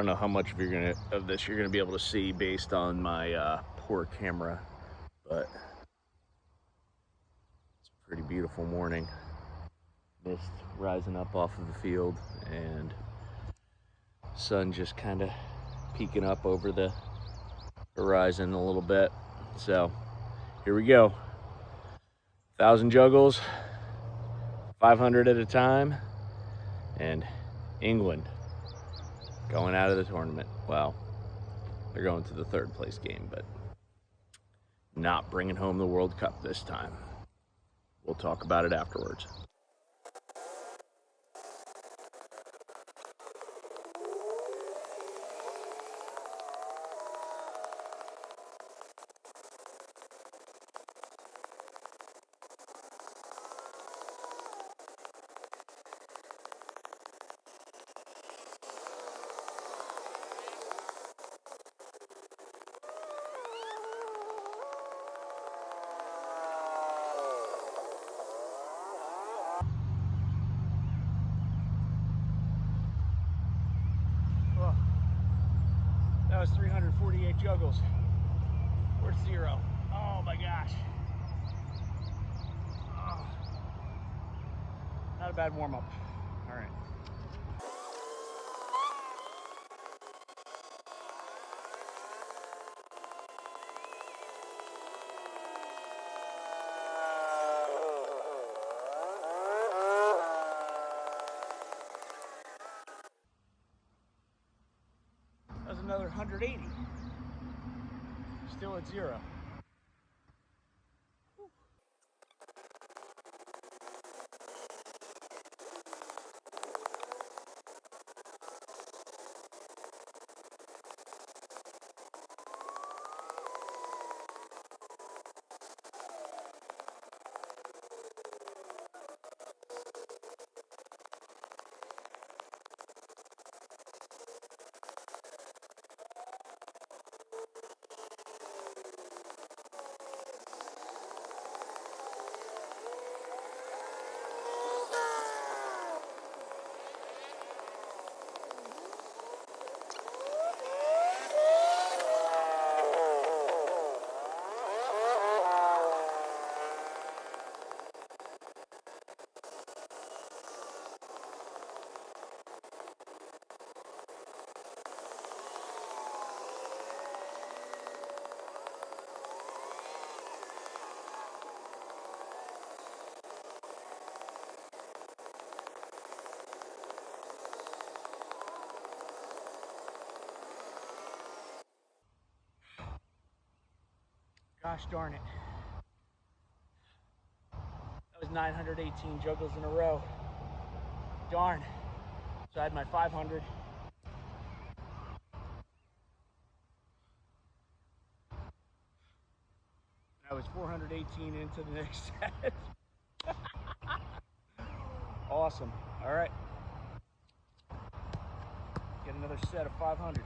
don't know how much of this you're gonna be able to see based on my poor camera, but it's a pretty beautiful morning. Mist rising up off of the field and sun just kind of peeking up over the horizon a little bit. So here we go. 1,000 juggles, 500 at a time, and England going out of the tournament. Well, they're going to the third place game, but not bringing home the World Cup this time. We'll talk about it afterwards. That was 348 juggles. We're 0. Oh my gosh. Oh. Not a bad warm-up. All right. That was another 180. Still at 0. Gosh darn it. That was 918 juggles in a row. Darn. So I had my 500. I was 418 into the next set. Awesome. All right. Get another set of 500.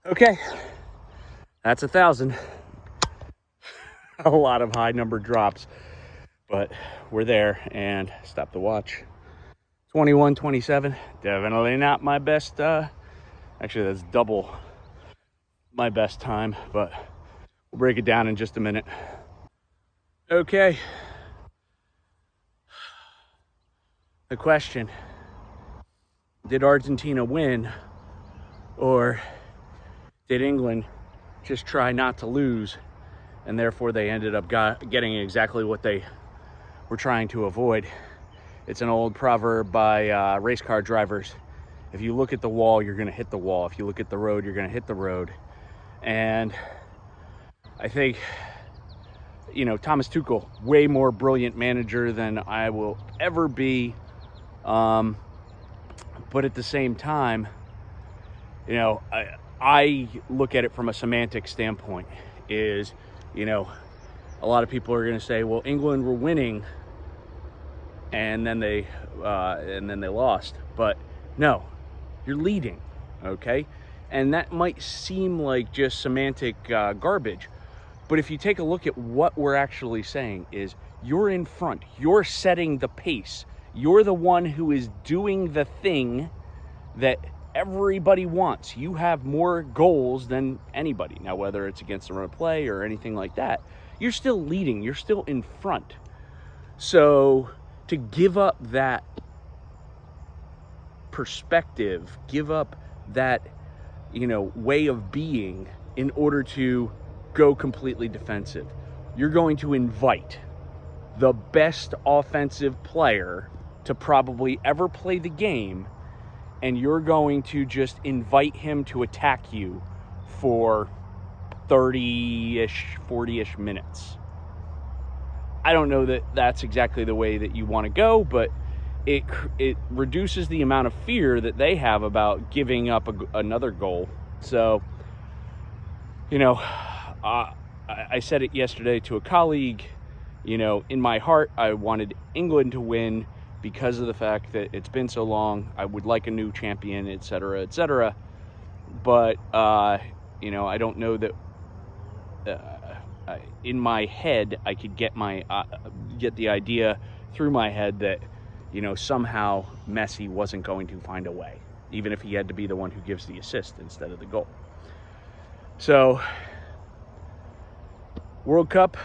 Okay, that's 1,000. A lot of high number drops, but we're there. And stop the watch. 21:27. Definitely not my best. Actually, that's double my best time, but we'll break it down in just a minute. Okay. The question: did Argentina win, or did England just try not to lose, and therefore they ended up getting exactly what they were trying to avoid? It's an old proverb by race car drivers. If you look at the wall, you're going to hit the wall. If you look at the road, you're going to hit the road. And I think, Thomas Tuchel, way more brilliant manager than I will ever be. But at the same time, I look at it from a semantic standpoint. Is, a lot of people are going to say, well, England were winning, and then they lost. But no, you're leading, okay? And that might seem like just semantic garbage. But if you take a look at what we're actually saying is you're in front. You're setting the pace. You're the one who is doing the thing that everybody wants. You have more goals than anybody. Now, whether it's against the run of play or anything like that, you're still leading. You're still in front. So to give up that perspective, give up that, way of being in order to go completely defensive, you're going to invite the best offensive player to probably ever play the game, and you're going to just invite him to attack you for 30-ish, 40-ish minutes. I don't know that that's exactly the way that you want to go, but it reduces the amount of fear that they have about giving up another goal. So, I said it yesterday to a colleague, in my heart, I wanted England to win because of the fact that it's been so long. I would like a new champion, et cetera, et cetera. But, I don't know that in my head, I could get the idea through my head that, somehow Messi wasn't going to find a way, even if he had to be the one who gives the assist instead of the goal. So, World Cup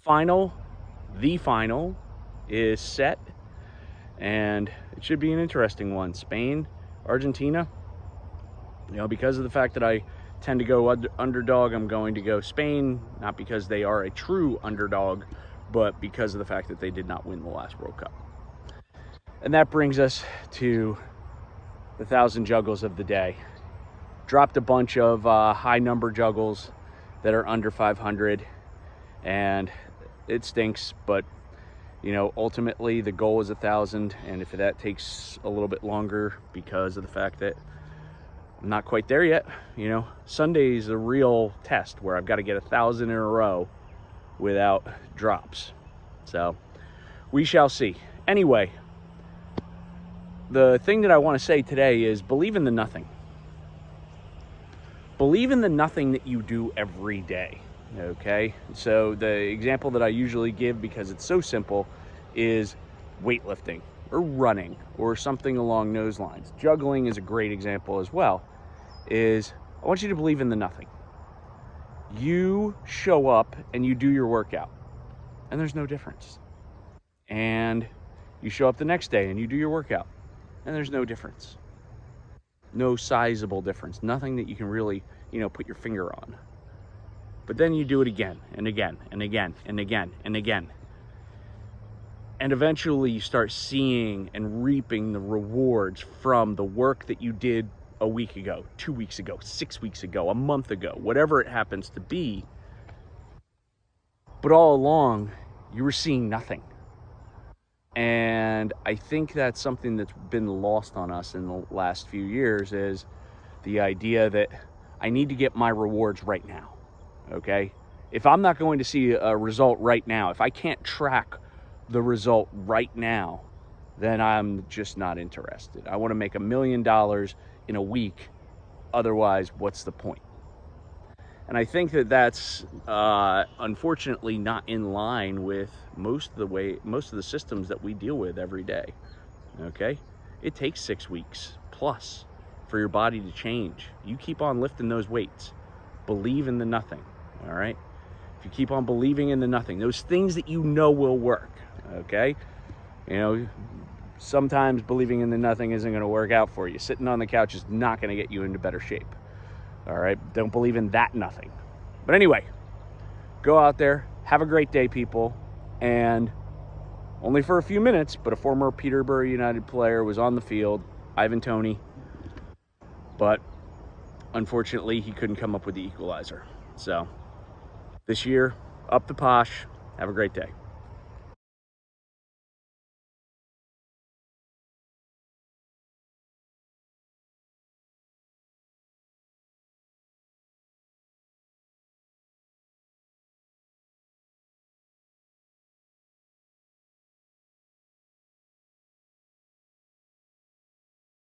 final, the final, is set, and it should be an interesting one. Spain, Argentina, because of the fact that I tend to go underdog, I'm going to go Spain, not because they are a true underdog, but because of the fact that they did not win the last World Cup. And that brings us to the 1,000 juggles of the day. Dropped a bunch of high number juggles that are under 500, and it stinks, but ultimately the goal is 1,000, and if that takes a little bit longer because of the fact that I'm not quite there yet, Sunday is a real test where I've got to get 1,000 in a row without drops. So we shall see. Anyway, the thing that I want to say today is believe in the nothing. Believe in the nothing that you do every day, okay? So the example that I usually give, because it's so simple, is weightlifting or running or something along those lines. Juggling is a great example as well. I want you to believe in the nothing. You show up and you do your workout, and there's no difference. And you show up the next day and you do your workout, and there's no difference. No sizable difference. Nothing that you can really, put your finger on. But then you do it again and again and again and again and again. And eventually you start seeing and reaping the rewards from the work that you did a week ago, 2 weeks ago, 6 weeks ago, a month ago, whatever it happens to be. But all along, you were seeing nothing. And I think that's something that's been lost on us in the last few years, is the idea that I need to get my rewards right now, okay? If I'm not going to see a result right now, if I can't track the result right now, then I'm just not interested. I want to make $1 million in a week. Otherwise, what's the point? And I think that that's unfortunately not in line with most of the systems that we deal with every day. Okay, it takes 6 weeks plus for your body to change. You keep on lifting those weights. Believe in the nothing. All right. If you keep on believing in the nothing, those things that will work. Okay. Sometimes believing in the nothing isn't going to work out for you. Sitting on the couch is not going to get you into better shape. All right, don't believe in that nothing. But anyway, go out there, have a great day, people. And only for a few minutes, but a former Peterborough United player was on the field, Ivan Toney. But unfortunately, he couldn't come up with the equalizer. So this year. Up the posh. Have a great day.